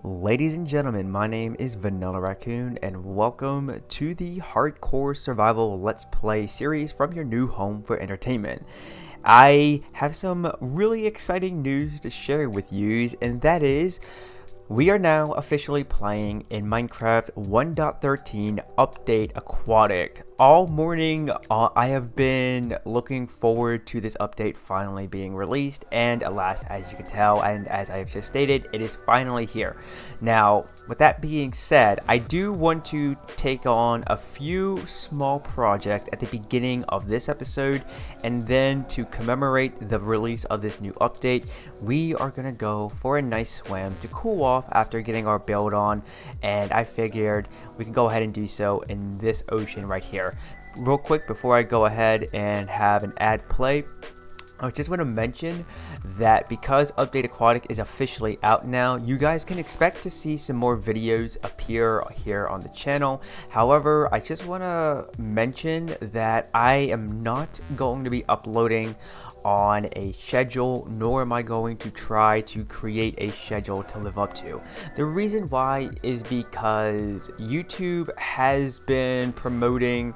Ladies and gentlemen, my name is Vanillaraccoon and welcome to the Hardcore Survival Let's Play series from your new home for entertainment. I have some really exciting news to share with you, and that is we are now officially playing in Minecraft 1.13 Update Aquatic. All morning, I have been looking forward to this update finally being released, and alas, as you can tell, and as I have just stated, it is finally here. Now, with that being said, I do want to take on a few small projects at the beginning of this episode, and then to commemorate the release of this new update, we are going to go for a nice swim to cool off after getting our build on, and I figured we can go ahead and do so in this ocean right here. Real quick before I go ahead and have an ad play, I just want to mention that because Update Aquatic is officially out now, you guys can expect to see some more videos appear here on the channel. However, I just want to mention that I am not going to be uploading on a schedule, nor am I going to try to create a schedule to live up to. The reason why is because YouTube has been YouTube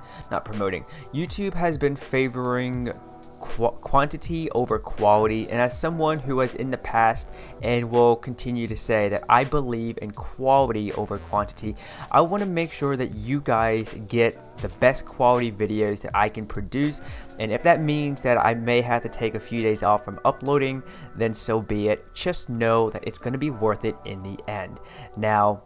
has been favoring quantity over quality, and as someone who has in the past and will continue to say that I believe in quality over quantity, I want to make sure that you guys get the best quality videos that I can produce, and if that means that I may have to take a few days off from uploading, then so be it. Just know that it's going to be worth it in the end. Now,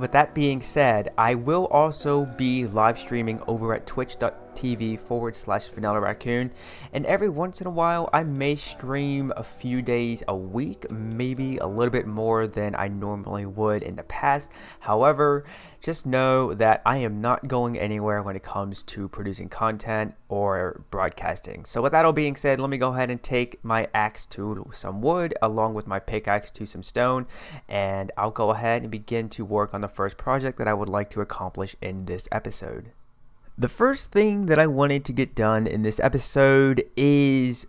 with that being said, I will also be live streaming over at twitch.tv/Vanillaraccoon, and every once in a while I may stream a few days a week, maybe a little bit more than I normally would in the past. However, just know that I am not going anywhere when it comes to producing content or broadcasting. So with that all being said, let me go ahead and take my axe to some wood along with my pickaxe to some stone, and I'll go ahead and begin to work on the first project that I would like to accomplish in this episode. The first thing that I wanted to get done in this episode is,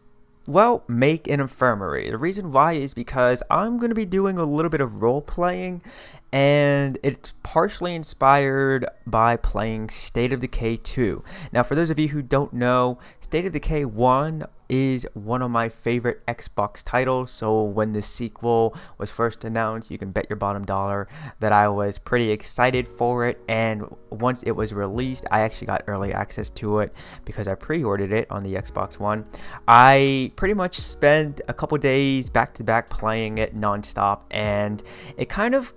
well, make an infirmary. The reason why is because I'm going to be doing a little bit of role playing, and it's partially inspired by playing State of Decay 2. Now, for those of you who don't know, State of Decay 1 is one of my favorite Xbox titles, so when the sequel was first announced, you can bet your bottom dollar that I was pretty excited for it, and once it was released, I actually got early access to it because I pre-ordered it on the Xbox One. I pretty much spent a couple days back-to-back playing it non-stop, and it kind of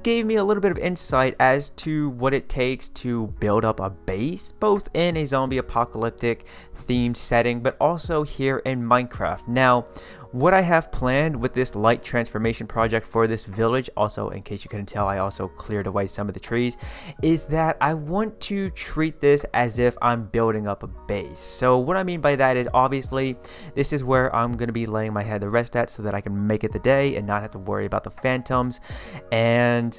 gave me a little bit of insight as to what it takes to build up a base, both in a zombie apocalyptic themed setting, but also here in Minecraft. Now, what I have planned with this light transformation project for this village, also in case you couldn't tell, I also cleared away some of the trees, is that I want to treat this as if I'm building up a base. So what I mean by that is, obviously, this is where I'm going to be laying my head to rest at so that I can make it the day and not have to worry about the phantoms. And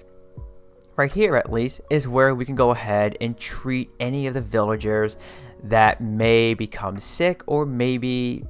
right here, at least, is where we can go ahead and treat any of the villagers that may become sick, or maybe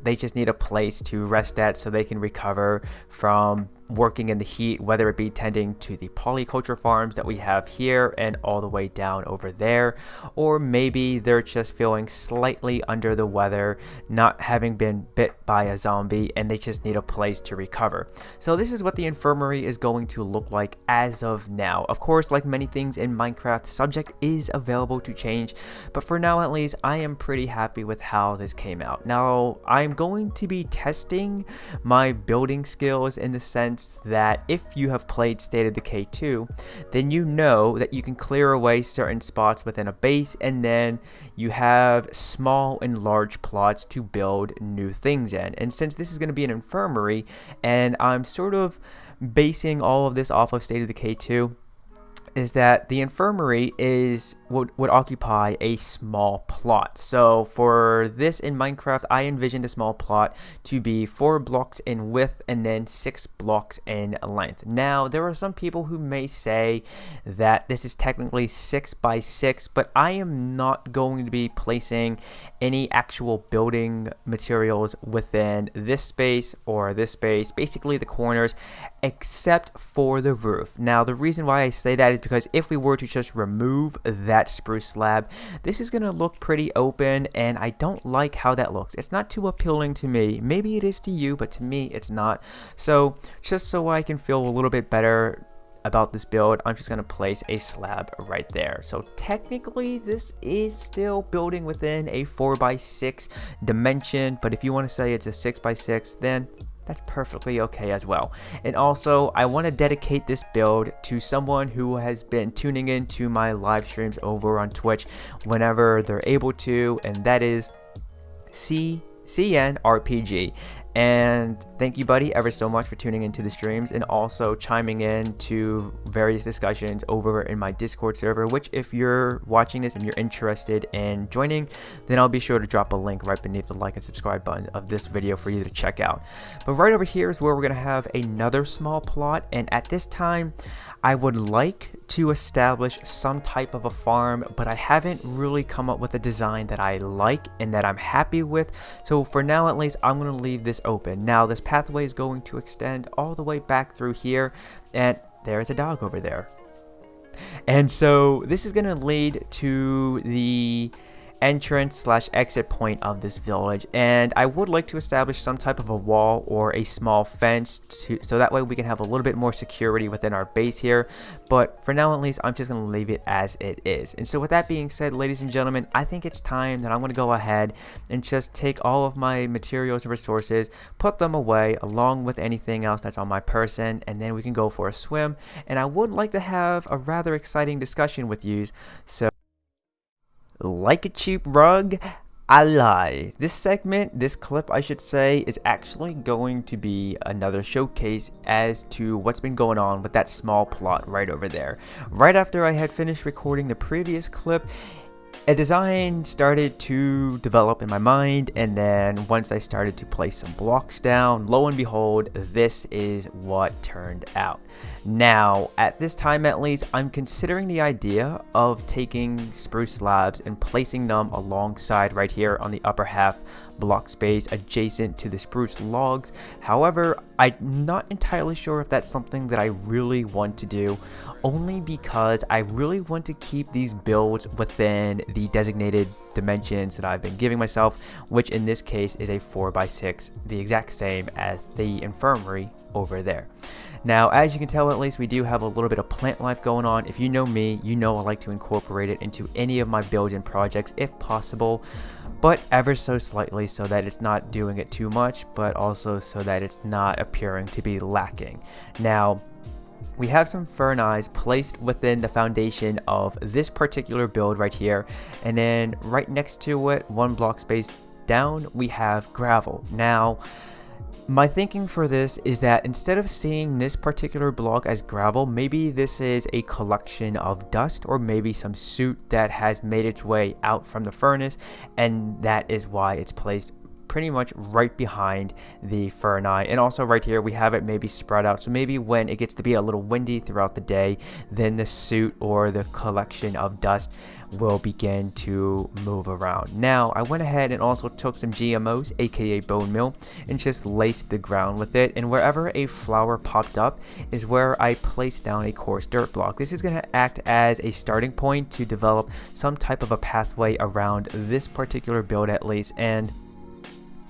they just need a place to rest at so they can recover from working in the heat, whether it be tending to the polyculture farms that we have here and all the way down over there, or maybe they're just feeling slightly under the weather, not having been bit by a zombie, and they just need a place to recover. So this is what the infirmary is going to look like as of now. Of course, like many things in Minecraft, the subject is available to change, but for now at least, I am pretty happy with how this came out. Now, I'm going to be testing my building skills in the sense that if you have played State of Decay 2, then you know that you can clear away certain spots within a base, and then you have small and large plots to build new things in. And since this is going to be an infirmary, and I'm sort of basing all of this off of State of Decay 2, is that the infirmary would occupy a small plot. So for this in Minecraft, I envisioned a small plot to be 4 blocks in width and then 6 blocks in length. Now, there are some people who may say that this is technically 6 by 6, but I am not going to be placing any actual building materials within this space or this space. Basically, the corners, except for the roof. Now the reason why I say that is because if we were to just remove that spruce slab, this is going to look pretty open, and I don't like how that looks. It's not too appealing to me. Maybe it is to you, but to me it's not. So just so I can feel a little bit better about this build, I'm just going to place a slab right there. So technically this is still building within a 4x6 dimension, but if you want to say it's a 6x6, then that's perfectly okay as well. And also, I want to dedicate this build to someone who has been tuning into my live streams over on Twitch whenever they're able to, and that is CNRPG. And thank you, buddy, ever so much for tuning into the streams and also chiming in to various discussions over in my Discord server, which if you're watching this and you're interested in joining, then I'll be sure to drop a link right beneath the like and subscribe button of this video for you to check out. But right over here is where we're going to have another small plot, and at this time I would like to establish some type of a farm, but I haven't really come up with a design that I like and that I'm happy with. So for now, at least, I'm going to leave this open. Now this pathway is going to extend all the way back through here, and there's a dog over there. And so this is going to lead to the entrance / exit point of this village, and I would like to establish some type of a wall or a small fence so that way we can have a little bit more security within our base here. But for now, at least, I'm just going to leave it as it is. And so with that being said, ladies and gentlemen, I think it's time that I'm going to go ahead and just take all of my materials and resources, put them away along with anything else that's on my person, and then we can go for a swim. And I would like to have a rather exciting discussion with you. So like a cheap rug, I lie. This segment, this clip I should say, is actually going to be another showcase as to what's been going on with that small plot right over there. Right after I had finished recording the previous clip, a design started to develop in my mind, and then once I started to place some blocks down, lo and behold, this is what turned out. Now, at this time at least, I'm considering the idea of taking spruce slabs and placing them alongside right here on the upper half block space adjacent to the spruce logs. However, I'm not entirely sure if that's something that I really want to do, only because I really want to keep these builds within the designated dimensions that I've been giving myself, which in this case is a 4x6, the exact same as the infirmary over there. Now, as you can tell, at least we do have a little bit of plant life going on. If you know me, you know I like to incorporate it into any of my builds and projects if possible, but ever so slightly so that it's not doing it too much, but also so that it's not appearing to be lacking. Now, we have some fern eyes placed within the foundation of this particular build right here, and then right next to it, one block space down, we have gravel. Now, my thinking for this is that instead of seeing this particular block as gravel, maybe this is a collection of dust or maybe some soot that has made its way out from the furnace, and that is why it's placed pretty much right behind the fern eye. And also right here we have it maybe spread out, so maybe when it gets to be a little windy throughout the day, then the soot or the collection of dust will begin to move around. Now, I went ahead and also took some GMOs, aka bone meal, and just laced the ground with it, and wherever a flower popped up is where I placed down a coarse dirt block. This is going to act as a starting point to develop some type of a pathway around this particular build at least, and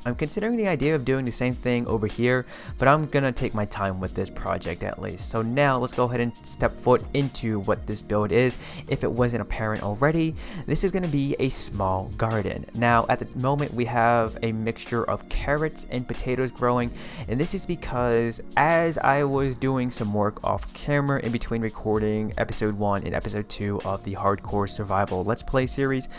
I'm considering the idea of doing the same thing over here, but I'm gonna take my time with this project at least. So now let's go ahead and step foot into what this build is. If it wasn't apparent already, this is gonna be a small garden. Now at the moment we have a mixture of carrots and potatoes growing, and this is because as I was doing some work off camera in between recording episode 1 and episode 2 of the Hardcore Survival Let's Play series,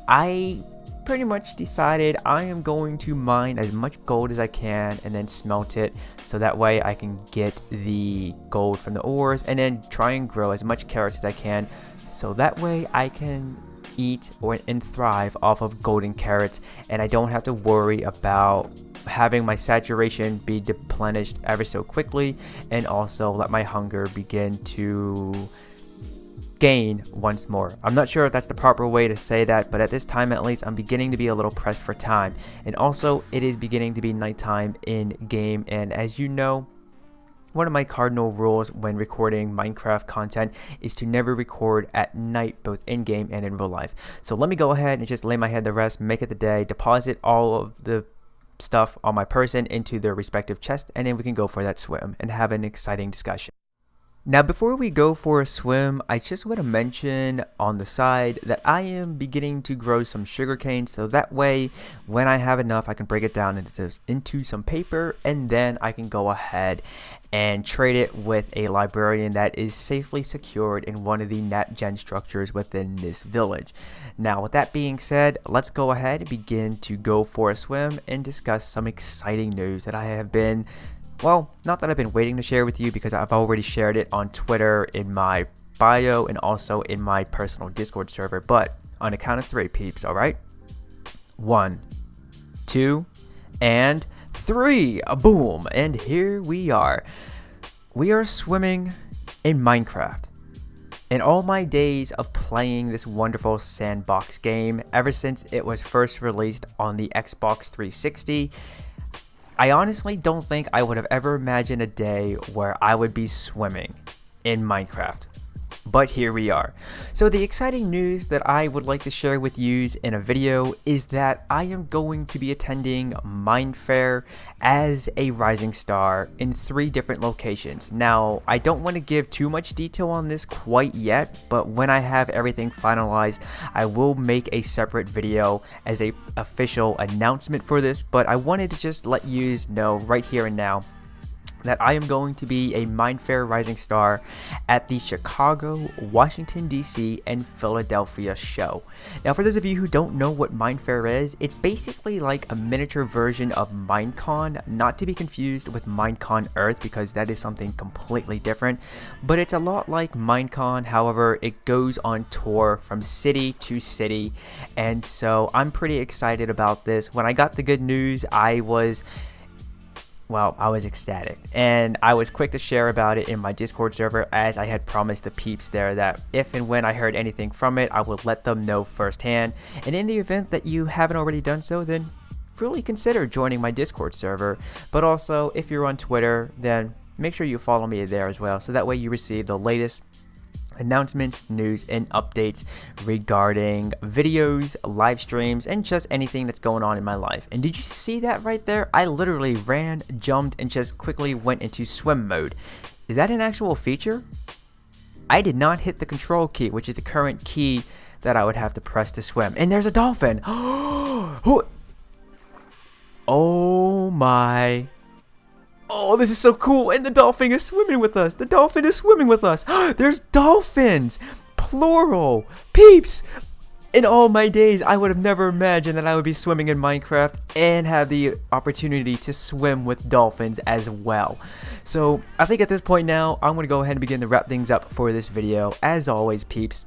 I pretty much decided I am going to mine as much gold as I can and then smelt it, so that way I can get the gold from the ores and then try and grow as much carrots as I can, so that way I can eat and thrive off of golden carrots, and I don't have to worry about having my saturation be replenished ever so quickly, and also let my hunger begin to gain once more. I'm not sure if that's the proper way to say that, but at this time at least I'm beginning to be a little pressed for time, and also it is beginning to be nighttime in game, and as you know, one of my cardinal rules when recording Minecraft content is to never record at night, both in-game and in real life. So let me go ahead and just lay my head to rest, make it the day, deposit all of the stuff on my person into their respective chest, and then we can go for that swim and have an exciting discussion. Now, before we go for a swim, I just want to mention on the side that I am beginning to grow some sugarcane, so that way when I have enough I can break it down into some paper, and then I can go ahead and trade it with a librarian that is safely secured in one of the net gen structures within this village. Now, with that being said, let's go ahead and begin to go for a swim and discuss some exciting news that I have been, well, not that I've been waiting to share with you, because I've already shared it on Twitter in my bio and also in my personal Discord server. But on a count of 3, peeps, alright? 1, 2, and 3. Boom! And here we are. We are swimming in Minecraft. In all my days of playing this wonderful sandbox game, ever since it was first released on the Xbox 360, I honestly don't think I would have ever imagined a day where I would be swimming in Minecraft. But here we are. So the exciting news that I would like to share with you in a video is that I am going to be attending Minefair as a rising star in 3 different locations. Now, I don't want to give too much detail on this quite yet, but when I have everything finalized, I will make a separate video as a official announcement for this. But I wanted to just let you know right here and now that I am going to be a Minefair Rising Star at the Chicago, Washington, D.C., and Philadelphia show. Now, for those of you who don't know what Minefair is, it's basically like a miniature version of Minecon, not to be confused with Minecon Earth, because that is something completely different, but it's a lot like Minecon. However, it goes on tour from city to city, and so I'm pretty excited about this. When I got the good news, I was ecstatic, and I was quick to share about it in my Discord server, as I had promised the peeps there that if and when I heard anything from it, I would let them know firsthand. And in the event that you haven't already done so, then really consider joining my Discord server. But also, if you're on Twitter, then make sure you follow me there as well, so that way you receive the latest announcements, news, and updates regarding videos, live streams, and just anything that's going on in my life. And did you see that right there? I literally ran, jumped, and just quickly went into swim mode. Is that an actual feature? I did not hit the control key, which is the current key that I would have to press to swim. And there's a dolphin! Oh my... Oh, this is so cool, and the dolphin is swimming with us. The dolphin is swimming with us. There's dolphins, plural, peeps. In all my days, I would have never imagined that I would be swimming in Minecraft and have the opportunity to swim with dolphins as well. So I think at this point now, I'm going to go ahead and begin to wrap things up for this video. As always, peeps,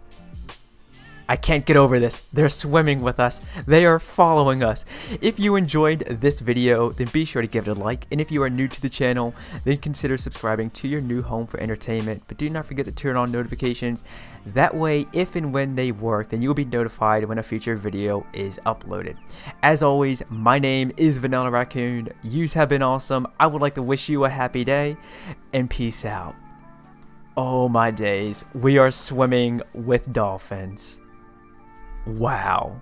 I can't get over this. They're swimming with us. They are following us. If you enjoyed this video, then be sure to give it a like. And if you are new to the channel, then consider subscribing to your new home for entertainment. But do not forget to turn on notifications. That way, if and when they work, then you will be notified when a future video is uploaded. As always, my name is Vanillaraccoon. Yous have been awesome. I would like to wish you a happy day, and peace out. Oh my days, we are swimming with dolphins. Wow.